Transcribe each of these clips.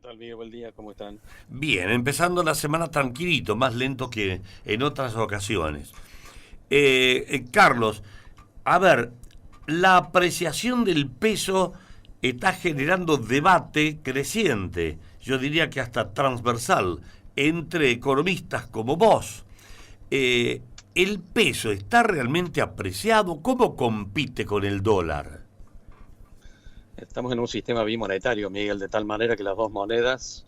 ¿Qué tal, Miguel? Buen día, ¿cómo están? Bien, empezando la semana tranquilito, más lento que en otras ocasiones. Carlos, a ver, la apreciación del peso está generando debate creciente, yo diría que hasta transversal, entre economistas como vos. Eh, ¿El peso está realmente apreciado? ¿Cómo compite con el dólar? Estamos en un sistema bimonetario, Miguel, de tal manera que las dos monedas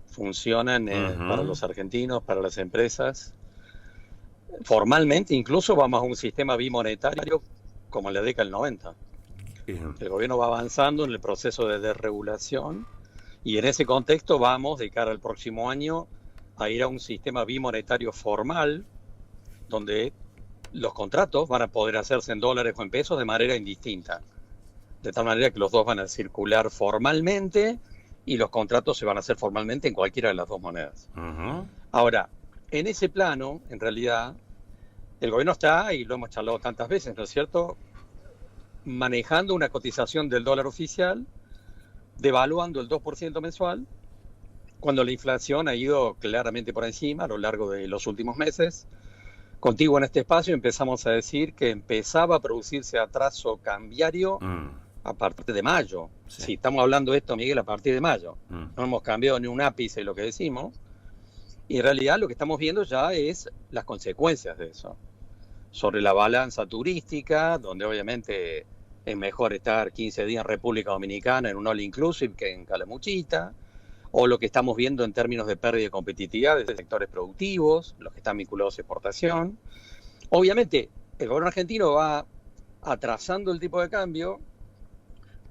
funcionan para Ujú. los argentinos, para las empresas. Formalmente, incluso vamos a un sistema bimonetario como en la década del 90. Eh, El gobierno va avanzando en el proceso de desregulación y en ese contexto vamos, de cara al próximo año, a ir a un sistema bimonetario formal donde los contratos van a poder hacerse en dólares o en pesos de manera indistinta. De tal manera que los dos van a circular formalmente y los contratos se van a hacer formalmente en cualquiera de las dos monedas. ujú. Ahora, en ese plano, en realidad, el gobierno está, y lo hemos charlado tantas veces, ¿no es cierto?, manejando una cotización del dólar oficial, devaluando el 2% mensual, cuando la inflación ha ido claramente por encima a lo largo de los últimos meses. Contigo en este espacio empezamos a decir que empezaba a producirse atraso cambiario Mm, a partir de mayo. sí. Si estamos hablando de esto, Miguel, a partir de mayo. Mm. No hemos cambiado ni un ápice lo que decimos. Y en realidad lo que estamos viendo ya es las consecuencias de eso. Sobre la balanza turística, donde obviamente es mejor estar 15 días en República Dominicana en un all inclusive que en Calamuchita. O lo que estamos viendo en términos de pérdida de competitividad de sectores productivos, los que están vinculados a exportación. Obviamente, el gobierno argentino va atrasando el tipo de cambio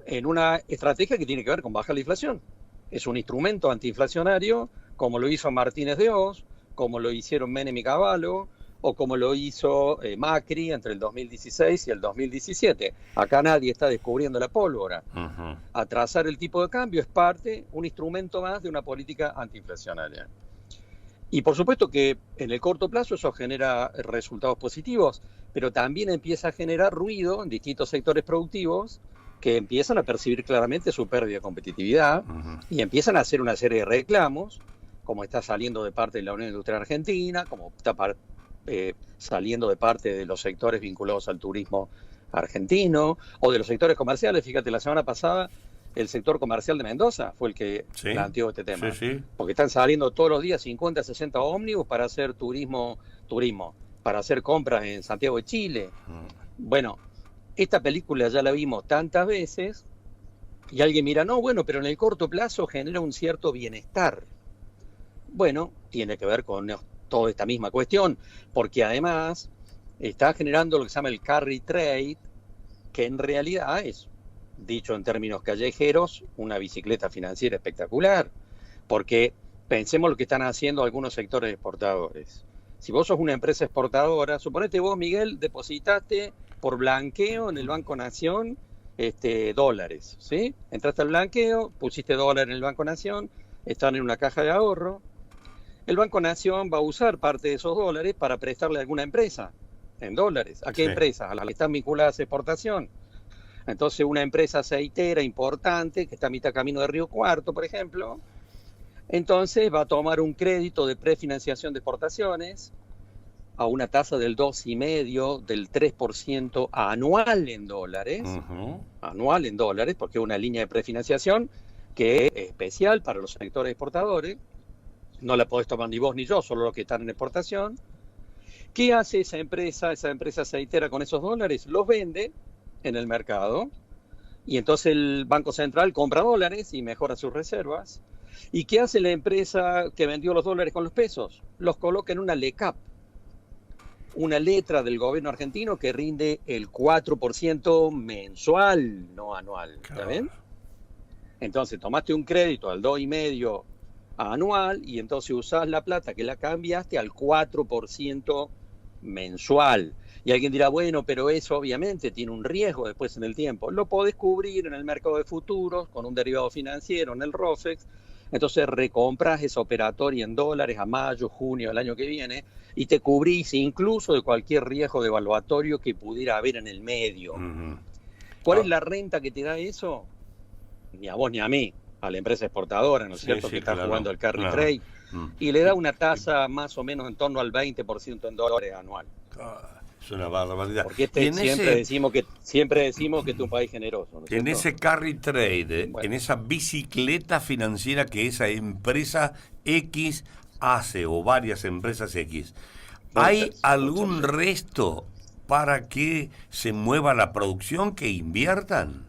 en una estrategia que tiene que ver con bajar la inflación. Es un instrumento antiinflacionario, como lo hizo Martínez de Oz, como lo hicieron Menem y Cavallo, o como lo hizo Macri entre el 2016 y el 2017. Acá nadie está descubriendo la pólvora. Ujú. Atrasar el tipo de cambio es parte, un instrumento más de una política antiinflacionaria. Y por supuesto que en el corto plazo eso genera resultados positivos, pero también empieza a generar ruido en distintos sectores productivos que empiezan a percibir claramente su pérdida de competitividad y empiezan a hacer una serie de reclamos, como está saliendo de parte de la Unión Industrial Argentina, como está saliendo de parte de los sectores vinculados al turismo argentino o de los sectores comerciales. Fíjate, la semana pasada el sector comercial de Mendoza fue el que Sí, planteó este sí, tema, sí. porque están saliendo todos los días 50, 60 ómnibus para hacer turismo, para hacer compras en Santiago de Chile. Bueno, esta película ya la vimos tantas veces y alguien mira, no, bueno, pero en el corto plazo genera un cierto bienestar. Bueno, tiene que ver con toda esta misma cuestión, porque además está generando lo que se llama el carry trade, que en realidad es, dicho en términos callejeros, una bicicleta financiera espectacular, porque pensemos lo que están haciendo algunos sectores exportadores. Si vos sos una empresa exportadora, suponete vos, Miguel, depositaste por blanqueo en el Banco Nación dólares, ¿sí? Entraste al blanqueo, pusiste dólares en el Banco Nación, están en una caja de ahorro. El Banco Nación va a usar parte de esos dólares para prestarle a alguna empresa en dólares. ¿A qué Sí. empresa? A las que están vinculadas a exportación. Entonces, una empresa aceitera importante que está a mitad camino de Río Cuarto, por ejemplo, entonces va a tomar un crédito de prefinanciación de exportaciones a una tasa del 2,5, del 3% Ujú. anual en dólares, porque es una línea de prefinanciación que es especial para los sectores exportadores. No la podés tomar ni vos ni yo, solo los que están en exportación. ¿Qué hace esa empresa aceitera con esos dólares? Los vende en el mercado y entonces el Banco Central compra dólares y mejora sus reservas. ¿Y qué hace la empresa que vendió los dólares con los pesos? Los coloca en una LECAP, una letra del gobierno argentino que rinde el 4% mensual, no anual. ¿Está Claro. bien? Entonces tomaste un crédito al 2,5 anual y entonces usás la plata que la cambiaste al 4% mensual. Y alguien dirá, bueno, pero eso obviamente tiene un riesgo después en el tiempo. Lo podés cubrir en el mercado de futuros con un derivado financiero, en el ROFEX. Entonces recompras esa operatoria en dólares a mayo, junio del año que viene y te cubrís incluso de cualquier riesgo devaluatorio que pudiera haber en el medio. Ujú. ¿Cuál es Ah, la renta que te da eso? Ni a vos ni a mí. a la empresa exportadora, ¿no es cierto?, que está jugando el carry trade, y le da una tasa más o menos en torno al 20% en dólares anual. Es una barbaridad. Porque siempre decimos que es un país generoso, ¿no es en cierto? ese carry trade, Bueno, en esa bicicleta financiera que esa empresa X hace, o varias empresas X, ¿hay algún resto para que se mueva la producción, que inviertan?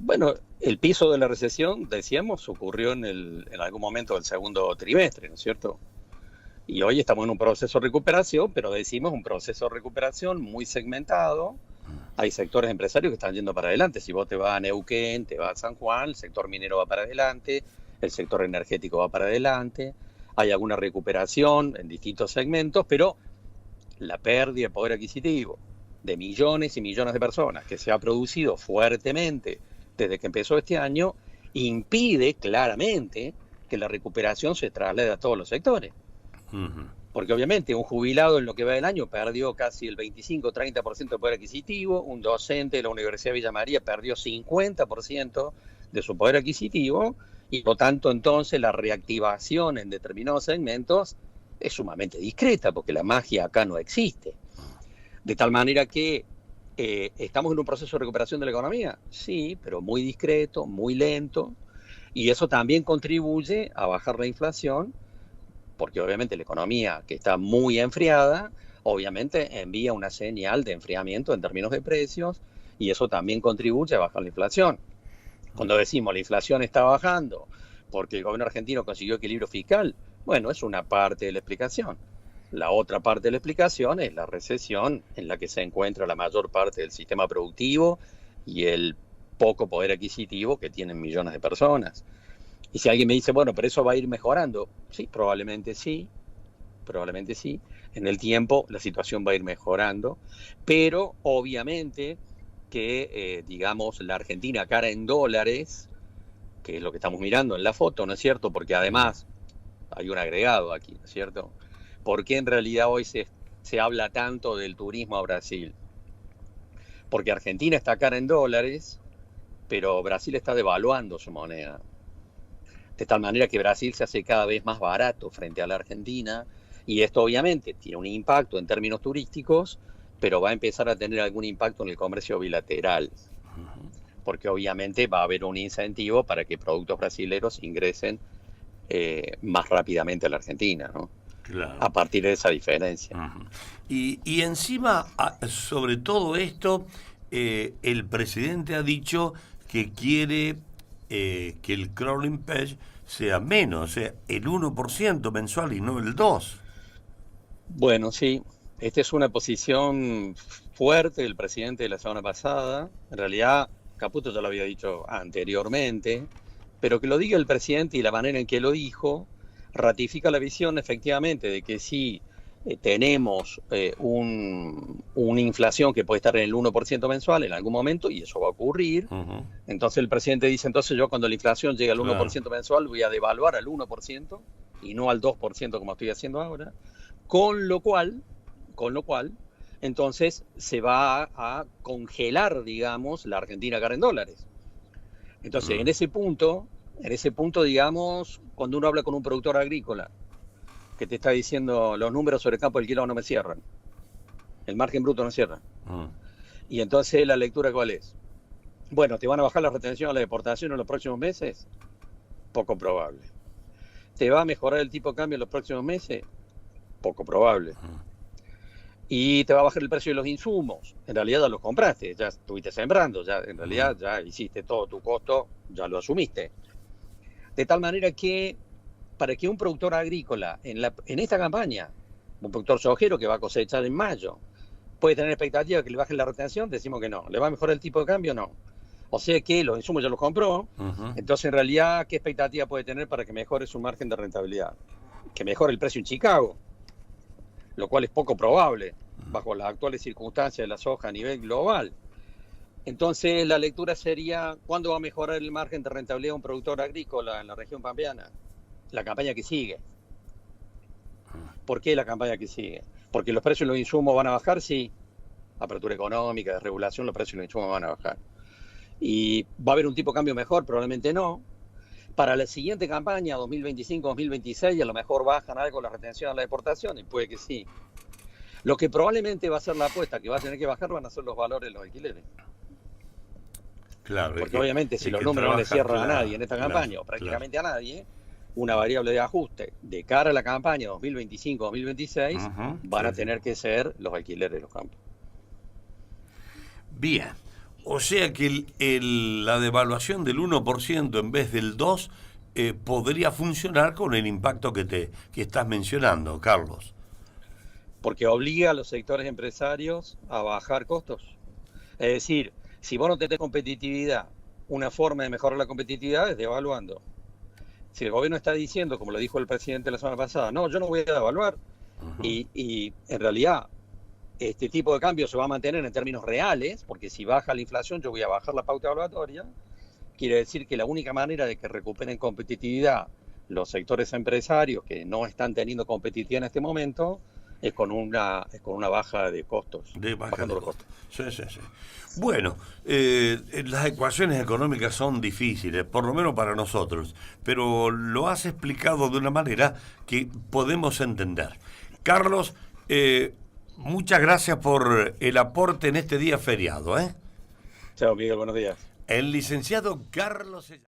bueno, el piso de la recesión, decíamos, ocurrió en algún momento del segundo trimestre, ¿no es cierto? Y hoy estamos en un proceso de recuperación, pero decimos un proceso de recuperación muy segmentado. Hay sectores empresarios que están yendo para adelante. Si vos te vas a Neuquén, te vas a San Juan, el sector minero va para adelante, el sector energético va para adelante. Hay alguna recuperación en distintos segmentos, pero la pérdida de poder adquisitivo de millones y millones de personas que se ha producido fuertemente desde que empezó este año impide claramente que la recuperación se traslade a todos los sectores. Porque obviamente un jubilado en lo que va del año perdió casi el 25-30% de poder adquisitivo, un docente de la Universidad de Villa María perdió 50% de su poder adquisitivo, y por lo tanto entonces la reactivación en determinados segmentos es sumamente discreta, porque la magia acá no existe. De tal manera que ¿estamos en un proceso de recuperación de la economía? Sí, pero muy discreto, muy lento, y eso también contribuye a bajar la inflación, porque obviamente la economía, que está muy enfriada, obviamente envía una señal de enfriamiento en términos de precios, y eso también contribuye a bajar la inflación. Cuando decimos la inflación está bajando porque el gobierno argentino consiguió equilibrio fiscal, bueno, es una parte de la explicación. La otra parte de la explicación es la recesión en la que se encuentra la mayor parte del sistema productivo y el poco poder adquisitivo que tienen millones de personas. Y si alguien me dice, bueno, pero eso va a ir mejorando, sí, probablemente sí, probablemente sí. En el tiempo la situación va a ir mejorando, pero obviamente que, digamos, la Argentina cara en dólares, que es lo que estamos mirando en la foto, ¿no es cierto? Porque además hay un agregado aquí, ¿no es cierto? ¿Por qué en realidad hoy se habla tanto del turismo a Brasil? Porque Argentina está cara en dólares, pero Brasil está devaluando su moneda. De tal manera que Brasil se hace cada vez más barato frente a la Argentina, y esto obviamente tiene un impacto en términos turísticos, pero va a empezar a tener algún impacto en el comercio bilateral, porque obviamente va a haber un incentivo para que productos brasileños ingresen más rápidamente a la Argentina, ¿no? Claro. A partir de esa diferencia. Y encima, sobre todo esto, el presidente ha dicho que quiere que el crawling page sea menos, o sea, el 1% mensual y no el 2%. Bueno, sí, esta es una posición fuerte del presidente de la semana pasada. En realidad, Caputo ya lo había dicho anteriormente, pero que lo diga el presidente y la manera en que lo dijo ratifica la visión efectivamente de que si tenemos una inflación que puede estar en el 1% mensual en algún momento, y eso va a ocurrir, entonces el presidente dice, entonces yo cuando la inflación llegue al 1% mensual voy a devaluar al 1% y no al 2% como estoy haciendo ahora, con lo cual, entonces se va a congelar, digamos, la Argentina cara en dólares. Entonces, en ese punto, digamos, cuando uno habla con un productor agrícola que te está diciendo los números sobre el campo del kilo no me cierran, el margen bruto no cierra. Y entonces la lectura ¿cuál es? Bueno, ¿te van a bajar la retención a la deportación en los próximos meses? Poco probable. ¿Te va a mejorar el tipo de cambio en los próximos meses? Poco probable. Y te va a bajar el precio de los insumos. En realidad ya los compraste, ya estuviste sembrando, ya en realidad ya hiciste todo tu costo, ya lo asumiste. De tal manera que para que un productor agrícola en esta campaña, un productor sojero que va a cosechar en mayo, puede tener expectativa de que le bajen la retención, decimos que no. ¿Le va a mejorar el tipo de cambio? No. O sea que los insumos ya los compró, entonces en realidad, ¿qué expectativa puede tener para que mejore su margen de rentabilidad? Que mejore el precio en Chicago, lo cual es poco probable bajo las actuales circunstancias de la soja a nivel global. Entonces la lectura sería, ¿cuándo va a mejorar el margen de rentabilidad de un productor agrícola en la región pampeana? La campaña que sigue. ¿Por qué la campaña que sigue? Porque los precios de los insumos van a bajar, sí. Apertura económica, desregulación, los precios de los insumos van a bajar. y va a haber un tipo de cambio mejor, probablemente no. Para la siguiente campaña, 2025-2026, a lo mejor bajan algo la retención a la deportación, y puede que sí. Lo que probablemente va a ser la apuesta que va a tener que bajar van a ser los valores de los alquileres. Claro, Porque obviamente si los números no le cierran a nadie en esta campaña, o prácticamente a nadie, una variable de ajuste de cara a la campaña 2025-2026 van a tener que ser los alquileres de los campos. Bien, o sea que la devaluación del 1% en vez del 2% podría funcionar con el impacto que estás mencionando, Carlos. Porque obliga a los sectores empresarios a bajar costos. Es decir, si vos no tenés competitividad, una forma de mejorar la competitividad es devaluando. Si el gobierno está diciendo, como lo dijo el presidente la semana pasada, no, yo no voy a devaluar, y en realidad este tipo de cambio se va a mantener en términos reales, porque si baja la inflación yo voy a bajar la pauta evaluatoria, quiere decir que la única manera de que recuperen competitividad los sectores empresarios que no están teniendo competitividad en este momento es con una baja de costos. Bajando los costos. Sí. Bueno, las ecuaciones económicas son difíciles, por lo menos para nosotros, pero lo has explicado de una manera que podemos entender. Carlos, muchas gracias por el aporte en este día feriado. Chao, Miguel, buenos días. El licenciado Carlos...